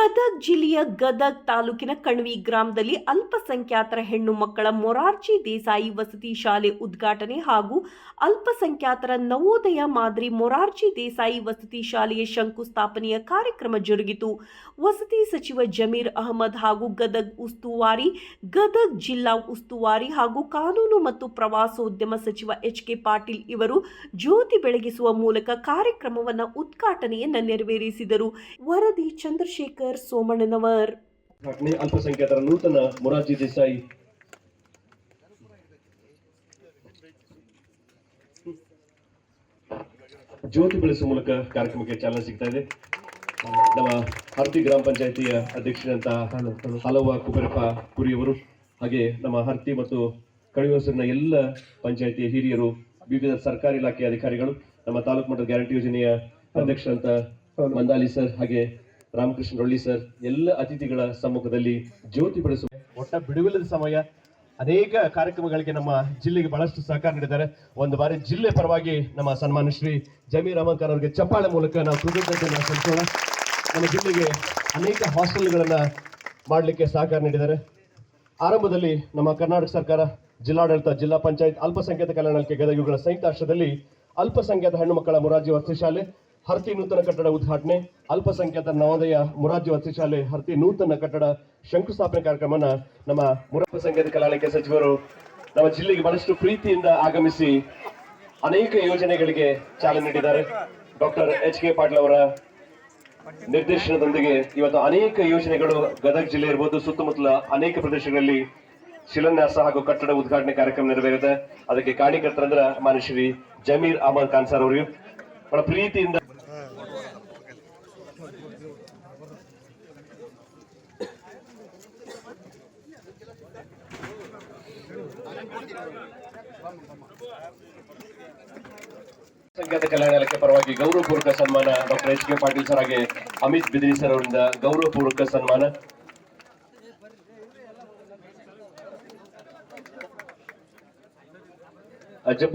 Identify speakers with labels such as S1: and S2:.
S1: ಗದಗ ಜಿಲ್ಲೆಯ ಗದಗ ತಾಲೂಕಿನ ಕಣವಿ ಗ್ರಾಮದಲ್ಲಿ ಅಲ್ಪಸಂಖ್ಯಾತರ ಹೆಣ್ಣು ಮಕ್ಕಳ ಮೊರಾರ್ಜಿ ದೇಸಾಯಿ ವಸತಿ ಶಾಲೆ ಉದ್ಘಾಟನೆ ಹಾಗೂ ಅಲ್ಪಸಂಖ್ಯಾತರ ನವೋದಯ ಮಾದರಿ ಮೊರಾರ್ಜಿ ದೇಸಾಯಿ ವಸತಿ ಶಾಲೆಯ ಶಂಕುಸ್ಥಾಪನೆಯ ಕಾರ್ಯಕ್ರಮ ಜರುಗಿತು. ವಸತಿ ಸಚಿವ ಜಮೀರ್ ಅಹಮದ್ ಹಾಗೂ ಗದಗ ಉಸ್ತುವಾರಿ, ಗದಗ ಜಿಲ್ಲಾ ಉಸ್ತುವಾರಿ ಹಾಗೂ ಕಾನೂನು ಮತ್ತು ಪ್ರವಾಸೋದ್ಯಮ ಸಚಿವ ಎಚ್.ಕೆ. ಪಾಟೀಲ್ ಇವರು ಜ್ಯೋತಿ ಬೆಳಗಿಸುವ ಮೂಲಕ ಕಾರ್ಯಕ್ರಮವನ್ನು ಉದ್ಘಾಟನೆಯನ್ನು ನೆರವೇರಿಸಿದರು. ವರದಿ ಚಂದ್ರಶೇಖರ್ ಸೋಮಣ್ಣನವರ್.
S2: ಅಲ್ಪಸಂಖ್ಯಾತರ ನೂತನ ಮೊರಾರ್ಜಿ ದೇಸಾಯಿ ಜ್ಯೋತಿ ಬೆಳೆಸುವ ಮೂಲಕ ಕಾರ್ಯಕ್ರಮಕ್ಕೆ ಚಾಲನೆ ಸಿಗ್ತಾ ಇದೆ. ನಮ್ಮ ಹರ್ತಿ ಗ್ರಾಮ ಪಂಚಾಯತಿಯ ಅಧ್ಯಕ್ಷರಂತಹ ಹಲವ ಕುಬೇರಪ್ಪ ಕುರಿಯವರು, ಹಾಗೆ ನಮ್ಮ ಹರ್ತಿ ಮತ್ತು ಕಣಿವೆಸೂರಿನ ಎಲ್ಲ ಪಂಚಾಯತಿಯ ಹಿರಿಯರು, ವಿವಿಧ ಸರ್ಕಾರಿ ಇಲಾಖೆಯ ಅಧಿಕಾರಿಗಳು, ನಮ್ಮ ತಾಲೂಕು ಮಟ್ಟದ ಗ್ಯಾರಂಟಿ ಯೋಜನೆಯ ಅಧ್ಯಕ್ಷರಂತ ಮಂದಾಲಿ ಸರ್, ಹಾಗೆ ರಾಮಕೃಷ್ಣ ರೊಳ್ಳಿ ಸರ್, ಎಲ್ಲ ಅತಿಥಿಗಳ ಸಮ್ಮುಖದಲ್ಲಿ ಜ್ಯೋತಿ ಬೆಳೆಸುವ ಒಟ್ಟ ಬಿಡುವಿಲ್ಲದ ಸಮಯ ಅನೇಕ ಕಾರ್ಯಕ್ರಮಗಳಿಗೆ ನಮ್ಮ ಜಿಲ್ಲೆಗೆ ಬಹಳಷ್ಟು ಸಹಕಾರ ನೀಡಿದ್ದಾರೆ. ಒಂದು ಬಾರಿ ಜಿಲ್ಲೆ ಪರವಾಗಿ ನಮ್ಮ ಸನ್ಮಾನ್ಯ ಶ್ರೀ ಜಮೀರ್ ಅಹಮದ್ ಖಾನ್ ಅವರಿಗೆ ಚಪ್ಪಾಳೆ ಮೂಲಕ ನಾವು ಕೃತಜ್ಞತೆಯನ್ನು ಸಲ್ಲಿಸೋಣ. ನಮ್ಮ ಜಿಲ್ಲೆಗೆ ಅನೇಕ ಹಾಸ್ಟೆಲ್ಗಳನ್ನ ಮಾಡಲಿಕ್ಕೆ ಸಹಕಾರ ನೀಡಿದ್ದಾರೆ. ಆರಂಭದಲ್ಲಿ ನಮ್ಮ ಕರ್ನಾಟಕ ಸರ್ಕಾರ, ಜಿಲ್ಲಾಡಳಿತ, ಜಿಲ್ಲಾ ಪಂಚಾಯತ್, ಅಲ್ಪಸಂಖ್ಯಾತ ಕಲ್ಯಾಣ ಇಲಾಖೆ ಗದಗ ಇವುಗಳ ಸಂಯುಕ್ತ ಆಶ್ರಯದಲ್ಲಿ ಅಲ್ಪಸಂಖ್ಯಾತ ಹೆಣ್ಣು ಮಕ್ಕಳ ಮೊರಾರ್ಜಿ ವಸತಿ ಶಾಲೆ ಹರ್ತಿ ನೂತನ ಕಟ್ಟಡ ಉದ್ಘಾಟನೆ, ಅಲ್ಪಸಂಖ್ಯಾತ ನವೋದಯ ಮೊರಾರ್ಜಿ ವಸತಿ ಶಾಲೆ ಹರ್ತಿ ನೂತನ ಕಟ್ಟಡ ಶಂಕುಸ್ಥಾಪನೆ ಕಾರ್ಯಕ್ರಮನ ನಮ್ಮ ಅಲ್ಪಸಂಖ್ಯಾತ ಕಲ್ಯಾಣ ಇಲಾಖೆ ಸಚಿವರು ನಮ್ಮ ಜಿಲ್ಲೆಗೆ ಬಹಳಷ್ಟು ಪ್ರೀತಿಯಿಂದ ಆಗಮಿಸಿ ಅನೇಕ ಯೋಜನೆಗಳಿಗೆ ಚಾಲನೆ ನೀಡಿದ್ದಾರೆ. Doctor HK. ಪಾಟೀಲ್ ಅವರ ನಿರ್ದೇಶನದೊಂದಿಗೆ ಇವತ್ತು ಅನೇಕ ಯೋಜನೆಗಳು ಗದಗ ಜಿಲ್ಲೆ ಇರಬಹುದು, ಸುತ್ತಮುತ್ತಲ ಅನೇಕ ಪ್ರದೇಶಗಳಲ್ಲಿ ಶಿಲಾನ್ಯಾಸ ಹಾಗೂ ಕಟ್ಟಡ ಉದ್ಘಾಟನೆ ಕಾರ್ಯಕ್ರಮ ನೆರವೇರಿದೆ. ಅದಕ್ಕೆ ಕಾರಣೀಕರ್ತರಂದ್ರ ಮಾನ್ಯ ಶ್ರೀ ಜಮೀರ್ ಅಹಮದ್ ಖಾನ್ ಸರ್ ಅವರು ಬಹಳ ಪ್ರೀತಿಯಿಂದ ಸಂಖ್ಯಾತ ಕಲ್ಯಾಣ ಇಲಾಖೆ ಪರವಾಗಿ ಗೌರವಪೂರ್ವಕ ಸನ್ಮಾನ ಡಾಕ್ಟರ್ ಎಚ್.ಕೆ. ಪಾಟೀಲ್ ಸರ್ ಹಾಗೆ ಅಮಿತ್ ಬಿದಿರಿ ಸರ್ ಅವರಿಂದ ಗೌರವಪೂರ್ವಕ ಸನ್ಮಾನ.